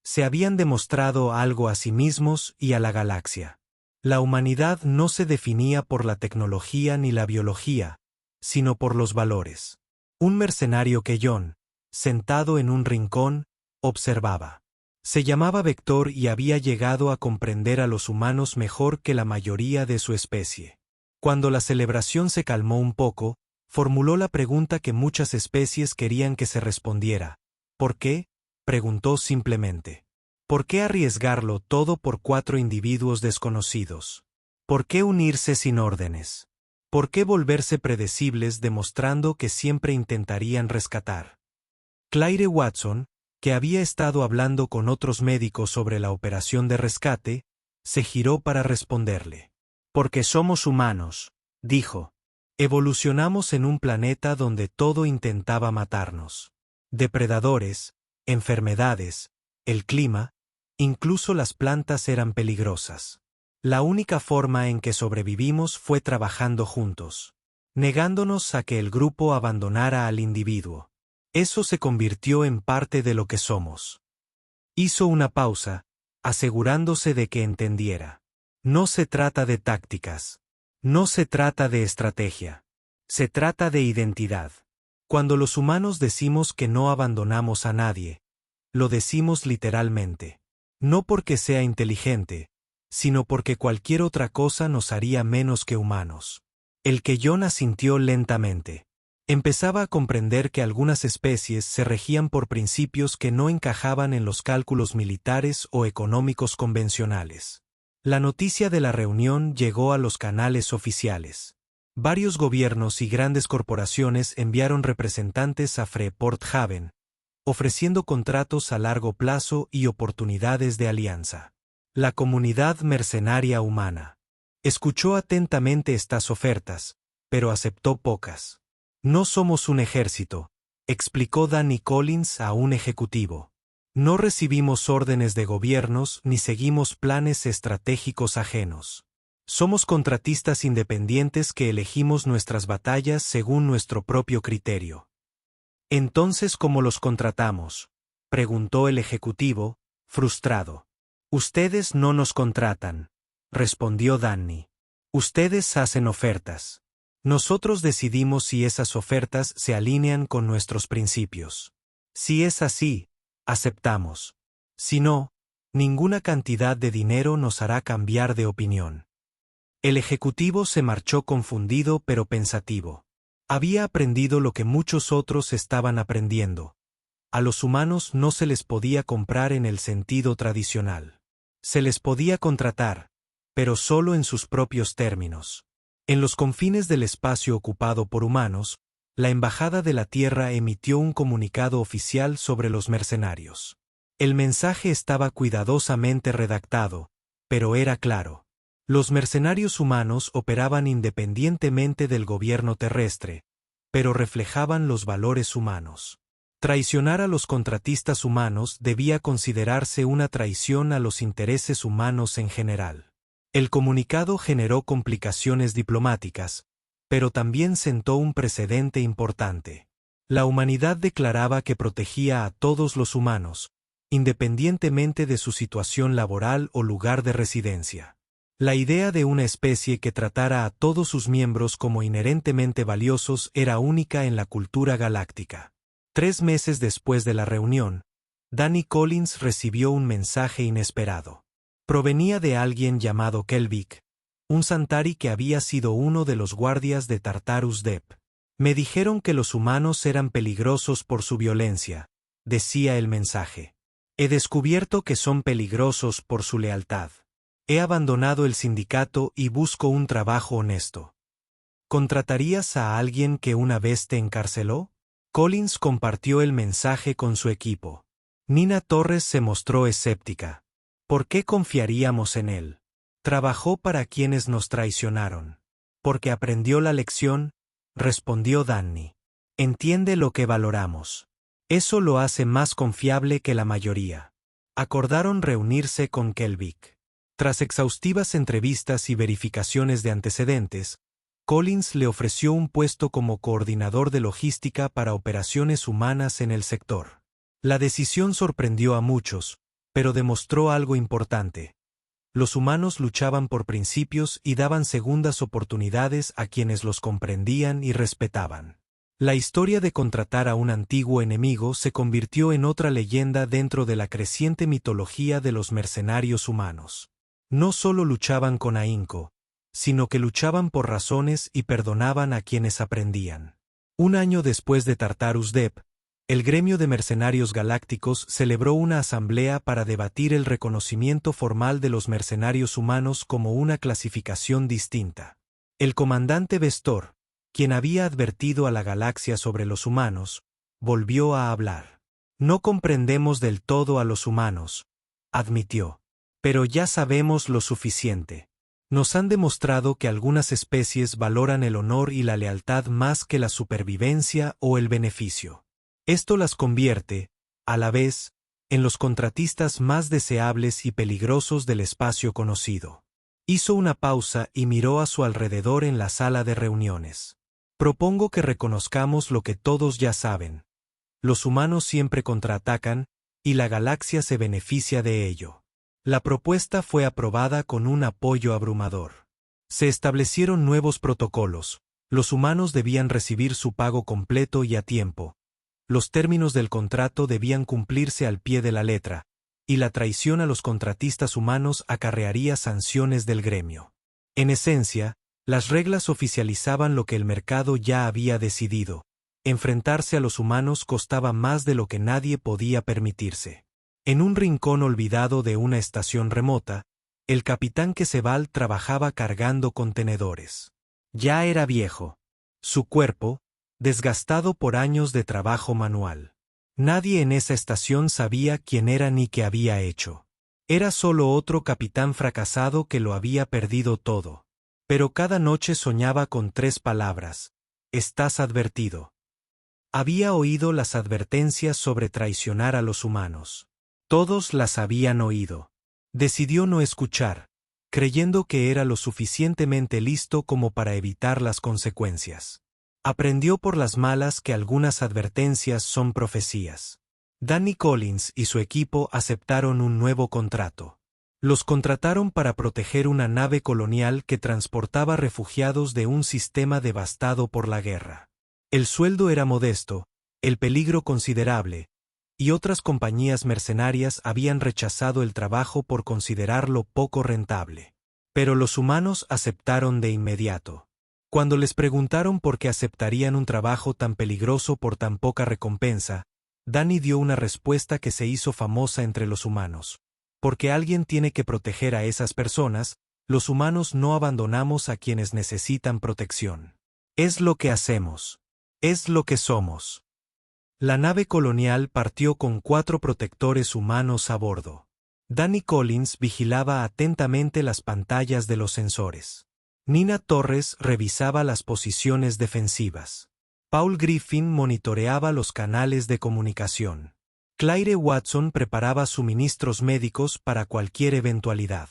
Se habían demostrado algo a sí mismos y a la galaxia. La humanidad no se definía por la tecnología ni la biología, sino por los valores. Un mercenario quellón, sentado en un rincón, observaba. Se llamaba Vector y había llegado a comprender a los humanos mejor que la mayoría de su especie. Cuando la celebración se calmó un poco, formuló la pregunta que muchas especies querían que se respondiera. ¿Por qué? Preguntó simplemente. ¿Por qué arriesgarlo todo por 4 individuos desconocidos? ¿Por qué unirse sin órdenes? ¿Por qué volverse predecibles demostrando que siempre intentarían rescatar? Claire Watson, que había estado hablando con otros médicos sobre la operación de rescate, se giró para responderle. «Porque somos humanos», dijo. «Evolucionamos en un planeta donde todo intentaba matarnos. Depredadores, enfermedades, el clima, incluso las plantas eran peligrosas. La única forma en que sobrevivimos fue trabajando juntos, negándonos a que el grupo abandonara al individuo. Eso se convirtió en parte de lo que somos». Hizo una pausa, asegurándose de que entendiera. «No se trata de tácticas. No se trata de estrategia. Se trata de identidad. Cuando los humanos decimos que no abandonamos a nadie, lo decimos literalmente. No porque sea inteligente, sino porque cualquier otra cosa nos haría menos que humanos». El quellón asintió lentamente. Empezaba a comprender que algunas especies se regían por principios que no encajaban en los cálculos militares o económicos convencionales. La noticia de la reunión llegó a los canales oficiales. Varios gobiernos y grandes corporaciones enviaron representantes a Freeport Haven, ofreciendo contratos a largo plazo y oportunidades de alianza. La comunidad mercenaria humana escuchó atentamente estas ofertas, pero aceptó pocas. «No somos un ejército», explicó Danny Collins a un ejecutivo. «No recibimos órdenes de gobiernos ni seguimos planes estratégicos ajenos. Somos contratistas independientes que elegimos nuestras batallas según nuestro propio criterio». «Entonces, ¿cómo los contratamos?», preguntó el ejecutivo, frustrado. «Ustedes no nos contratan», respondió Danny. «Ustedes hacen ofertas. Nosotros decidimos si esas ofertas se alinean con nuestros principios. Si es así, aceptamos. Si no, ninguna cantidad de dinero nos hará cambiar de opinión». El ejecutivo se marchó confundido pero pensativo. Había aprendido lo que muchos otros estaban aprendiendo. A los humanos no se les podía comprar en el sentido tradicional. Se les podía contratar, pero solo en sus propios términos. En los confines del espacio ocupado por humanos, la Embajada de la Tierra emitió un comunicado oficial sobre los mercenarios. El mensaje estaba cuidadosamente redactado, pero era claro. Los mercenarios humanos operaban independientemente del gobierno terrestre, pero reflejaban los valores humanos. Traicionar a los contratistas humanos debía considerarse una traición a los intereses humanos en general. El comunicado generó complicaciones diplomáticas, pero también sentó un precedente importante. La humanidad declaraba que protegía a todos los humanos, independientemente de su situación laboral o lugar de residencia. La idea de una especie que tratara a todos sus miembros como inherentemente valiosos era única en la cultura galáctica. 3 meses después de la reunión, Danny Collins recibió un mensaje inesperado. Provenía de alguien llamado Kelvik, un Santari que había sido uno de los guardias de Tartarus Dep. Me dijeron que los humanos eran peligrosos por su violencia, decía el mensaje. He descubierto que son peligrosos por su lealtad. He abandonado el sindicato y busco un trabajo honesto. ¿Contratarías a alguien que una vez te encarceló? Collins compartió el mensaje con su equipo. Nina Torres se mostró escéptica. ¿Por qué confiaríamos en él? Trabajó para quienes nos traicionaron. Porque aprendió la lección, respondió Danny. Entiende lo que valoramos. Eso lo hace más confiable que la mayoría. Acordaron reunirse con Kelvik. Tras exhaustivas entrevistas y verificaciones de antecedentes, Collins le ofreció un puesto como coordinador de logística para operaciones humanas en el sector. La decisión sorprendió a muchos, pero demostró algo importante. Los humanos luchaban por principios y daban segundas oportunidades a quienes los comprendían y respetaban. La historia de contratar a un antiguo enemigo se convirtió en otra leyenda dentro de la creciente mitología de los mercenarios humanos. No solo luchaban con ahínco, sino que luchaban por razones y perdonaban a quienes aprendían. Un año después de Tartarus Dep, el gremio de mercenarios galácticos celebró una asamblea para debatir el reconocimiento formal de los mercenarios humanos como una clasificación distinta. El comandante Vestor, quien había advertido a la galaxia sobre los humanos, volvió a hablar. No comprendemos del todo a los humanos, admitió. Pero ya sabemos lo suficiente. Nos han demostrado que algunas especies valoran el honor y la lealtad más que la supervivencia o el beneficio. Esto las convierte, a la vez, en los contratistas más deseables y peligrosos del espacio conocido. Hizo una pausa y miró a su alrededor en la sala de reuniones. Propongo que reconozcamos lo que todos ya saben. Los humanos siempre contraatacan, y la galaxia se beneficia de ello. La propuesta fue aprobada con un apoyo abrumador. Se establecieron nuevos protocolos. Los humanos debían recibir su pago completo y a tiempo. Los términos del contrato debían cumplirse al pie de la letra, y la traición a los contratistas humanos acarrearía sanciones del gremio. En esencia, las reglas oficializaban lo que el mercado ya había decidido. Enfrentarse a los humanos costaba más de lo que nadie podía permitirse. En un rincón olvidado de una estación remota, el capitán Quesebal trabajaba cargando contenedores. Ya era viejo. Su cuerpo, desgastado por años de trabajo manual. Nadie en esa estación sabía quién era ni qué había hecho. Era solo otro capitán fracasado que lo había perdido todo. Pero cada noche soñaba con 3 palabras: estás advertido. Había oído las advertencias sobre traicionar a los humanos. Todos las habían oído. Decidió no escuchar, creyendo que era lo suficientemente listo como para evitar las consecuencias. Aprendió por las malas que algunas advertencias son profecías. Danny Collins y su equipo aceptaron un nuevo contrato. Los contrataron para proteger una nave colonial que transportaba refugiados de un sistema devastado por la guerra. El sueldo era modesto, el peligro considerable, y otras compañías mercenarias habían rechazado el trabajo por considerarlo poco rentable. Pero los humanos aceptaron de inmediato. Cuando les preguntaron por qué aceptarían un trabajo tan peligroso por tan poca recompensa, Danny dio una respuesta que se hizo famosa entre los humanos. Porque alguien tiene que proteger a esas personas, los humanos no abandonamos a quienes necesitan protección. Es lo que hacemos. Es lo que somos. La nave colonial partió con 4 protectores humanos a bordo. Danny Collins vigilaba atentamente las pantallas de los sensores. Nina Torres revisaba las posiciones defensivas. Paul Griffin monitoreaba los canales de comunicación. Claire Watson preparaba suministros médicos para cualquier eventualidad.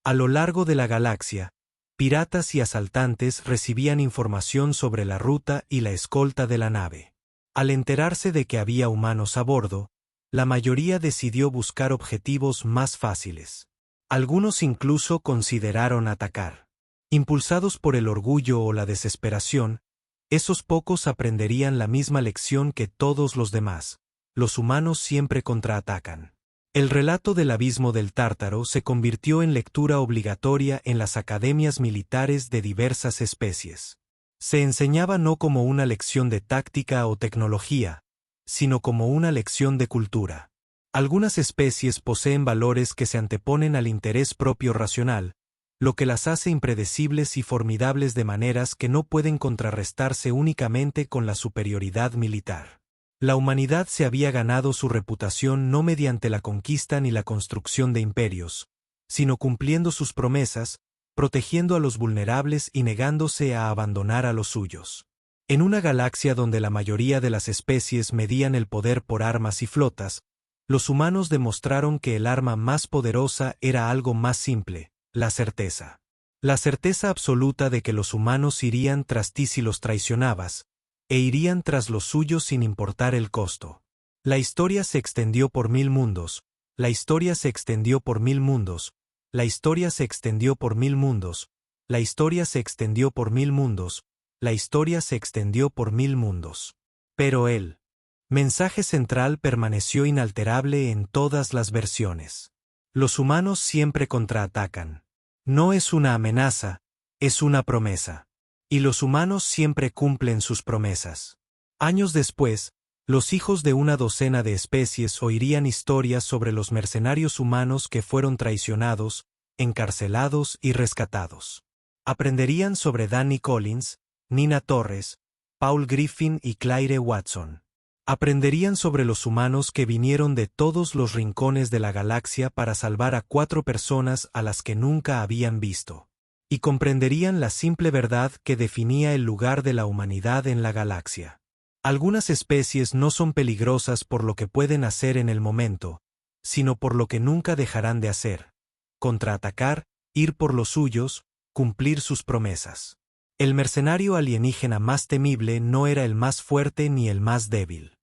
A lo largo de la galaxia, piratas y asaltantes recibían información sobre la ruta y la escolta de la nave. Al enterarse de que había humanos a bordo, la mayoría decidió buscar objetivos más fáciles. Algunos incluso consideraron atacar. Impulsados por el orgullo o la desesperación, esos pocos aprenderían la misma lección que todos los demás: los humanos siempre contraatacan. El relato del abismo del Tártaro se convirtió en lectura obligatoria en las academias militares de diversas especies. Se enseñaba no como una lección de táctica o tecnología, sino como una lección de cultura. Algunas especies poseen valores que se anteponen al interés propio racional, lo que las hace impredecibles y formidables de maneras que no pueden contrarrestarse únicamente con la superioridad militar. La humanidad se había ganado su reputación no mediante la conquista ni la construcción de imperios, sino cumpliendo sus promesas, protegiendo a los vulnerables y negándose a abandonar a los suyos. En una galaxia donde la mayoría de las especies medían el poder por armas y flotas, los humanos demostraron que el arma más poderosa era algo más simple, la certeza. La certeza absoluta de que los humanos irían tras ti si los traicionabas, e irían tras los suyos sin importar el costo. La historia se extendió por 1000 mundos, la historia se extendió por 1000 mundos, la historia se extendió por 1000 mundos, la historia se extendió por 1000 mundos, la historia se extendió por 1000 mundos. Pero el mensaje central permaneció inalterable en todas las versiones. Los humanos siempre contraatacan. No es una amenaza, es una promesa. Y los humanos siempre cumplen sus promesas. Años después, los hijos de una docena de especies oirían historias sobre los mercenarios humanos que fueron traicionados, encarcelados y rescatados. Aprenderían sobre Danny Collins, Nina Torres, Paul Griffin y Claire Watson. Aprenderían sobre los humanos que vinieron de todos los rincones de la galaxia para salvar a 4 personas a las que nunca habían visto. Y comprenderían la simple verdad que definía el lugar de la humanidad en la galaxia. Algunas especies no son peligrosas por lo que pueden hacer en el momento, sino por lo que nunca dejarán de hacer: contraatacar, ir por los suyos, cumplir sus promesas. El mercenario alienígena más temible no era el más fuerte ni el más débil.